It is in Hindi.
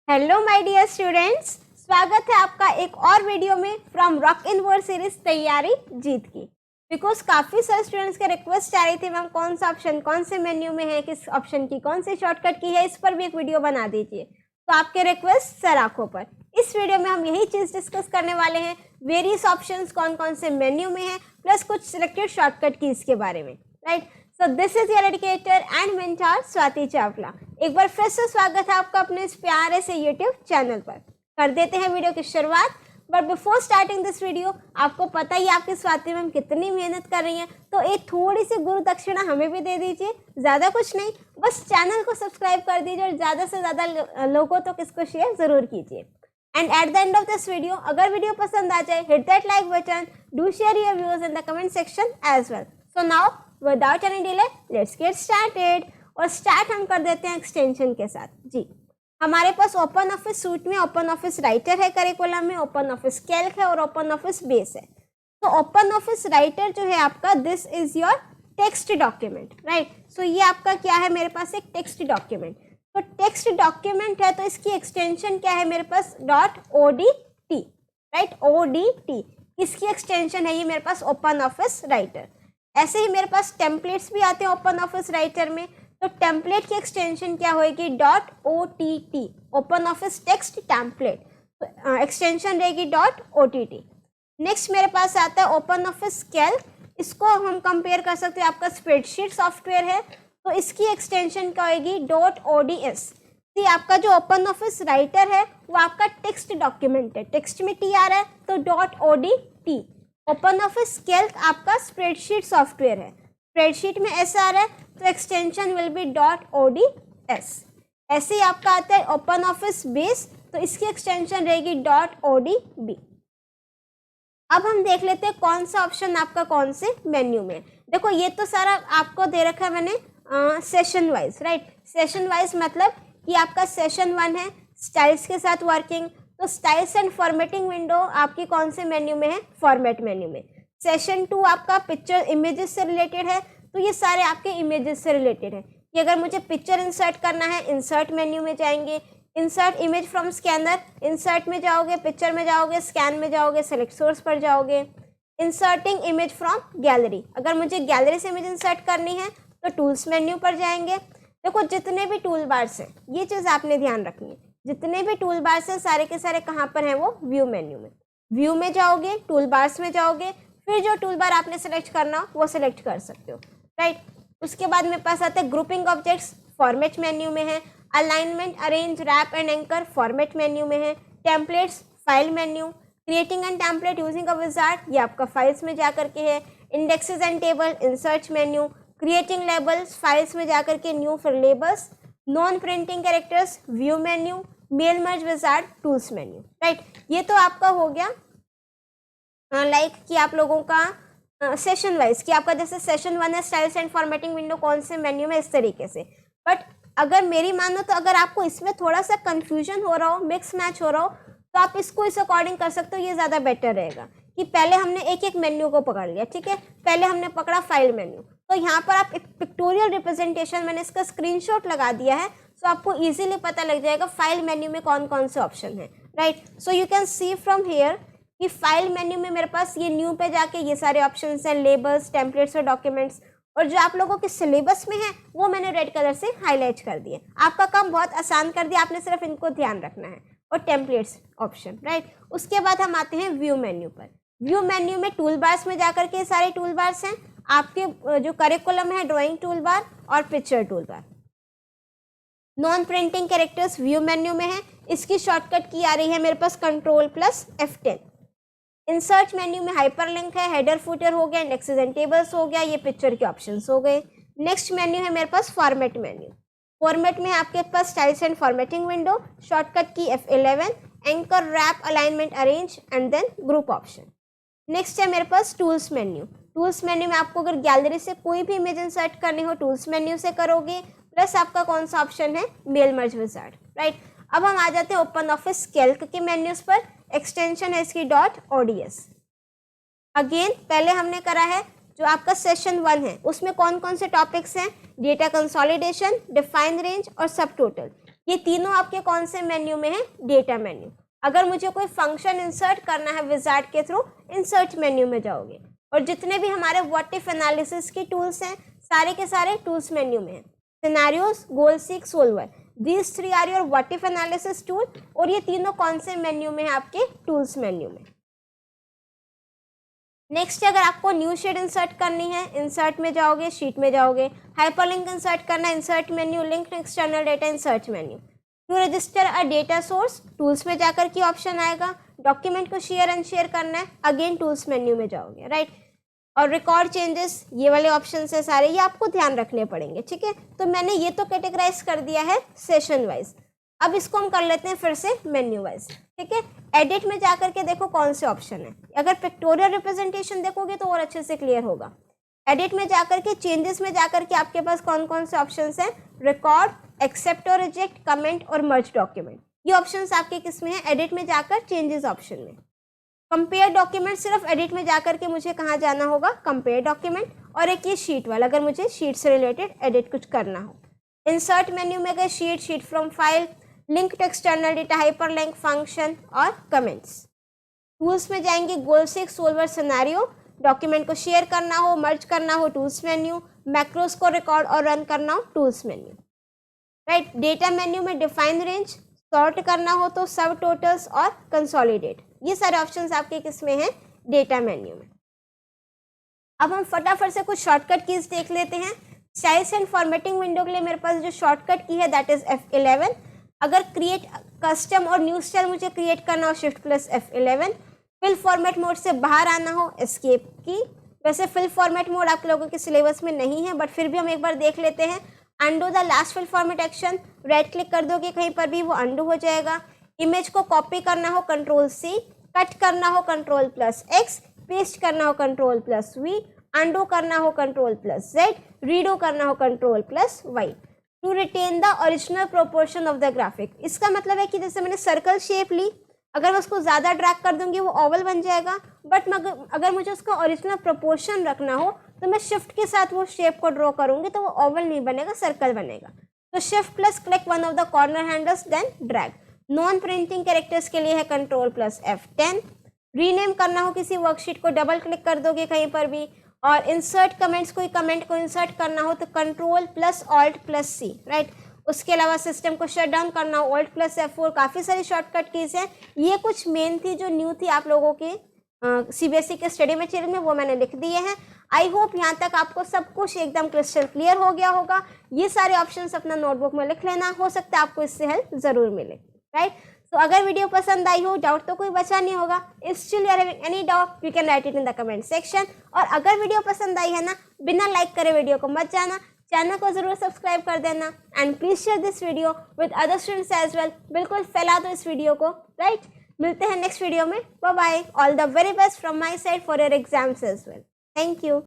हेलो माय डियर स्टूडेंट्स, स्वागत है आपका एक और वीडियो में from rock in word series तैयारी जीत की। बिकॉज काफ़ी सारे स्टूडेंट्स के रिक्वेस्ट आ रही थी मैम कौन सा ऑप्शन कौन से मेन्यू में है, किस ऑप्शन की कौन सी शॉर्टकट की है, इस पर भी एक वीडियो बना दीजिए। तो आपके रिक्वेस्ट सर आंखों पर। इस वीडियो में हम यही चीज़ डिस्कस करने वाले हैं, वेरियस ऑप्शंस कौन कौन से मेन्यू में है, प्लस कुछ सिलेक्टेड शॉर्टकट की इसके बारे में, right. So this is your educator and mentor Swati Chawla. एक बार फिर से स्वागत है आपका अपने इस प्यारे से यूट्यूब चैनल पर। कर देते हैं वीडियो की शुरुआत। But before starting this video, आपको पता ही आपकी स्वाति मैम कितनी मेहनत कर रही हैं, तो एक थोड़ी सी गुरु दक्षिणा हमें भी दे दीजिए। ज़्यादा कुछ नहीं, बस चैनल को सब्सक्राइब कर दीजिए और ज़्यादा से ज़्यादा लोगों तक इसको शेयर ज़रूर कीजिए। And at the end of this video, अगर वीडियो पसंद आ जाए, hit that like button, do share your views in the comment section as well. So now without any delay let's get started. और स्टार्ट हम कर देते हैं एक्सटेंशन के साथ। जी, हमारे पास ओपन ऑफिस सूट में ओपन ऑफिस राइटर है, करिकुलम में ओपन ऑफिस कैल्क है और ओपन ऑफिस बेस है। तो ओपन ऑफिस राइटर जो है आपका, this is your text document, right. So ये आपका क्या है, मेरे पास एक टेक्स्ट डॉक्यूमेंट। तो टेक्स्ट डॉक्यूमेंट है तो इसकी एक्सटेंशन क्या है मेरे पास, .odt, राइट। odt इसकी एक्सटेंशन है ये मेरे पास ओपन ऑफिस राइटर। ऐसे ही मेरे पास टेम्पलेट्स भी आते हैं ओपन ऑफिस राइटर में। तो टेम्पलेट की एक्सटेंशन क्या होगी, .ott, open office text template. तो एक्सटेंशन रहेगी .ott। नेक्स्ट मेरे पास आता है ओपन ऑफिस कैल्क। इसको हम कंपेयर कर सकते हैं, आपका स्प्रेडशीट सॉफ्टवेयर है तो इसकी एक्सटेंशन क्या होगी, .ods। तो आपका जो ओपन ऑफिस राइटर है वो आपका टेक्स्ट डॉक्यूमेंट है, टेक्स्ट में टी आ रहा है तो .odt। ओपन ऑफिस कैल्क आपका स्प्रेडशीट सॉफ्टवेयर है, स्प्रेडशीट में ऐसा आ रहा है तो एक्सटेंशन विल बी .ods। ऐसे ही आपका आता है ओपन ऑफिस बेस, तो इसकी एक्सटेंशन रहेगी .odb। अब हम देख लेते हैं कौन सा ऑप्शन आपका कौन से मेन्यू में। देखो ये तो सारा आपको दे रखा है मैंने session wise, right. Session wise मतलब कि आपका सेशन 1 है स्टाइल्स के साथ वर्किंग, तो स्टाइल्स एंड फॉर्मेटिंग विंडो आपकी कौन से मेन्यू में है, फॉर्मेट मेन्यू में। सेशन 2 आपका पिक्चर इमेजेस से रिलेटेड है, तो ये सारे आपके इमेजेस से रिलेटेड है कि अगर मुझे पिक्चर इंसर्ट करना है, इंसर्ट मेन्यू में जाएंगे, insert image from scanner, insert में जाओगे, पिक्चर में जाओगे, स्कैन में जाओगे, सेलेक्ट सोर्स पर जाओगे। इंसर्टिंग इमेज फ्रॉम गैलरी, अगर मुझे गैलरी से इमेज इंसर्ट करनी है तो टूल्स मेन्यू पर जाएंगे। देखो जितने भी टूल बार्स हैं, ये चीज़ आपने ध्यान रखनी है, जितने भी टूल बार्स हैं सारे के सारे कहाँ पर हैं, वो व्यू मेन्यू में। व्यू में जाओगे, टूल बार्स में जाओगे, फिर जो टूल बार आपने सेलेक्ट करना हो वो सेलेक्ट कर सकते हो, राइट। उसके बाद मेरे पास आता है ग्रुपिंग ऑब्जेक्ट्स, फॉर्मेट मेन्यू में है। Alignment, arrange, wrap and anchor, format menu में है। Templates, file menu. Creating and template using a wizard, ये आपका फाइल्स में जाकर के है। Indexes and table, insert menu. Creating labels, files में जाकर के new for labels. Non printing characters, view menu. Mail merge wizard, tools menu, right. ये तो आपका हो गया लाइक कि आप लोगों का सेशन वाइज कि आपका जैसे सेशन 1 है स्टाइल्स एंड फॉर्मेटिंग विंडो कौन से मेन्यू में, इस तरीके से। बट अगर मेरी मानो तो अगर आपको इसमें थोड़ा सा कंफ्यूजन हो रहा हो, मिक्स मैच हो रहा हो, तो आप इसको इस अकॉर्डिंग कर सकते हो। ये ज़्यादा बेटर रहेगा कि पहले हमने एक एक मेन्यू को पकड़ लिया, ठीक है। पहले हमने पकड़ा फाइल मेन्यू, तो यहाँ पर आप एक पिक्टोरियल रिप्रेजेंटेशन, मैंने इसका स्क्रीनशॉट लगा दिया है, सो आपको इजीली पता लग जाएगा फाइल मेन्यू में कौन कौन से ऑप्शन है, right. So you can see from here कि फाइल मेन्यू में मेरे पास ये न्यू पे जाके ये सारे ऑप्शंस हैं, लेबल्स, टेम्पलेट्स और डॉक्यूमेंट्स। और जो आप लोगों के सिलेबस में है वो मैंने रेड कलर से हाईलाइट कर दिए। आपका काम बहुत आसान कर दिया, आपने सिर्फ इनको ध्यान रखना है। और टेम्पलेट्स ऑप्शन, राइट। उसके बाद हम आते हैं व्यू मेन्यू पर। व्यू मेन्यू में टूल बार्स में जाकर के सारे टूल बार्स हैं आपके, जो करिकुलम है ड्राइंग टूल बार और picture tool bar. Non printing characters view menu में है, इसकी शॉर्टकट की आ रही है मेरे पास Ctrl+F10। इंसर्ट मेन्यू में हाइपरलिंक है, हेडर फुटर हो गया, इंडेक्सेस एंड टेबल्स हो गया, ये पिक्चर के ऑप्शंस हो गए। नेक्स्ट मेन्यू है मेरे पास फॉर्मेट मेन्यू। फॉर्मेट में आपके पास styles and formatting window, shortcut key F11, anchor, wrap, alignment, arrange and then group option. Next है मेरे पास टूल्स मेन्यू। टूल्स मेन्यू में आपको अगर गैलरी से कोई भी इमेज इंसर्ट करनी हो टूल्स मेन्यू से करोगे, प्लस आपका कौन सा ऑप्शन है, मेल मर्ज विजार्ड, राइट। अब हम आ जाते हैं ओपन ऑफिस कैल्क के मेन्यूज पर। एक्सटेंशन है इसकी .ods। अगेन पहले हमने करा है जो आपका सेशन 1 है उसमें कौन कौन से टॉपिक्स हैं, डेटा कंसोलिडेशन, डिफाइन रेंज और सब टोटल। ये तीनों आपके कौन से मेन्यू में है? Data menu. अगर मुझे कोई फंक्शन इंसर्ट करना है विजार्ड के थ्रू, इंसर्ट मेन्यू में जाओगे। और जितने भी हमारे व्हाट इफ एनालिसिस की टूल्स हैं सारे के सारे टूल्स मेन्यू में हैं। Scenarios, goal seek, solver, these 3 are your what if analysis tool. और ये तीनों कौन से मेन्यू में है? आपके टूल्स मेन्यू में। नेक्स्ट, अगर आपको न्यू शीट इंसर्ट करनी है, इंसर्ट में जाओगे, शीट में जाओगे। हाइपरलिंक इंसर्ट करना है, insert menu, link external data, insert menu. To register a data source, tools में जाकर के ऑप्शन आएगा। डॉक्यूमेंट को शेयर अनशेयर करना है, अगेन टूल्स मेन्यू में जाओगे, राइट। और रिकॉर्ड चेंजेस, ये वाले ऑप्शन है सारे, ये आपको ध्यान रखने पड़ेंगे, ठीक है। तो मैंने ये तो कैटेगराइज कर दिया है सेशन वाइज। अब इसको हम कर लेते हैं फिर से मेन्यू वाइज, ठीक है। एडिट में जाकर के देखो कौन से ऑप्शन है। अगर पिक्टोरियल रिप्रेजेंटेशन देखोगे तो और अच्छे से क्लियर होगा। एडिट में जाकर के, चेंजेस में जाकर के आपके पास कौन कौन से ऑप्शंस हैं? रिकॉर्ड, एक्सेप्ट और रिजेक्ट, कमेंट और मर्ज डॉक्यूमेंट। ये ऑप्शंस आपके किस में है? एडिट में जाकर चेंजेस ऑप्शन में। कंपेयर डॉक्यूमेंट, सिर्फ एडिट में जाकर के मुझे कहाँ जाना होगा? Compare document. और एक ये शीट वाला, अगर मुझे शीट से रिलेटेड एडिट कुछ करना हो। इंसर्ट मेन्यू में गए, sheet, sheet from file, link to external data, hyperlink, function और कमेंट्स। टूल्स में जाएंगे, goal seek, solver, scenario. Document को शेयर करना हो, मर्ज करना हो, टूल्स मेन्यू। मैक्रोस को रिकॉर्ड और रन करना हो, tools menu, right. Data menu में डिफाइन रेंज, सॉर्ट करना हो तो सब टोटल्स और कंसोलिडेट। ये सारे ऑप्शंस आपके किस में हैं? डेटा मेन्यू में। अब हम फटाफट से कुछ शॉर्टकट कीज देख लेते हैं। स्टाइल्स एंड फॉर्मेटिंग विंडो के लिए मेरे पास जो शॉर्टकट की है दैट इज F11। अगर क्रिएट कस्टम और न्यू स्टाइल मुझे क्रिएट करना हो, shift plus F11। Fill format mode से बाहर आना हो, एस्केप की। वैसे फिल फॉर्मेट मोड आप लोगों के सिलेबस में नहीं है, बट फिर भी हम एक बार देख लेते हैं। Undo the last fill format action, right click कर दोगे कहीं पर भी, वो अंडू हो जाएगा। इमेज को कॉपी करना हो, Ctrl+C, कट करना हो, Ctrl+X, पेस्ट करना हो, Ctrl+V, अंडू करना हो, Ctrl+Z, रीडो करना हो, Ctrl+Y। To retain the original proportion of the graphic, इसका मतलब है कि जैसे मैंने सर्कल शेप ली, अगर मैं उसको ज़्यादा ड्रैग कर दूंगी वो ओवल बन जाएगा, बट अगर मुझे उसका ओरिजिनल प्रोपोर्शन रखना हो तो मैं शिफ्ट के साथ वो शेप को ड्रॉ करूंगी तो वो ओवल नहीं बनेगा, सर्कल बनेगा। तो shift plus click one of the corner handles then drag. Non printing characters के लिए है Ctrl+F10। रीनेम करना हो किसी वर्कशीट को, डबल क्लिक कर दोगे कहीं पर भी। और इंसर्ट कमेंट्स, कोई कमेंट को इंसर्ट करना हो तो Ctrl+Alt+C, राइट। उसके अलावा सिस्टम को शट डाउन करना हो, Alt+F4। काफ़ी सारी शॉर्टकट कीज हैं। ये कुछ मेन थी जो न्यू थी आप लोगों के CBSE के स्टडी मटेरियल में, वो मैंने लिख दिए हैं। आई होप यहाँ तक आपको सब कुछ एकदम क्रिस्टल क्लियर हो गया होगा। ये सारे ऑप्शंस अपना नोटबुक में लिख लेना, हो सकता है आपको इससे हेल्प ज़रूर मिले, राइट। तो अगर वीडियो पसंद आई हो, डाउट तो कोई बचा नहीं होगा। If still you are having any doubt you can write it in the comment section. और अगर वीडियो पसंद आई है ना, बिना लाइक करे वीडियो को मत जाना, चैनल को जरूर सब्सक्राइब कर देना and please share this video with other students as well. बिल्कुल फैला दो इस वीडियो को, राइट। मिलते हैं नेक्स्ट वीडियो में। Bye bye, all the very best from my side for your exams as well. Thank you.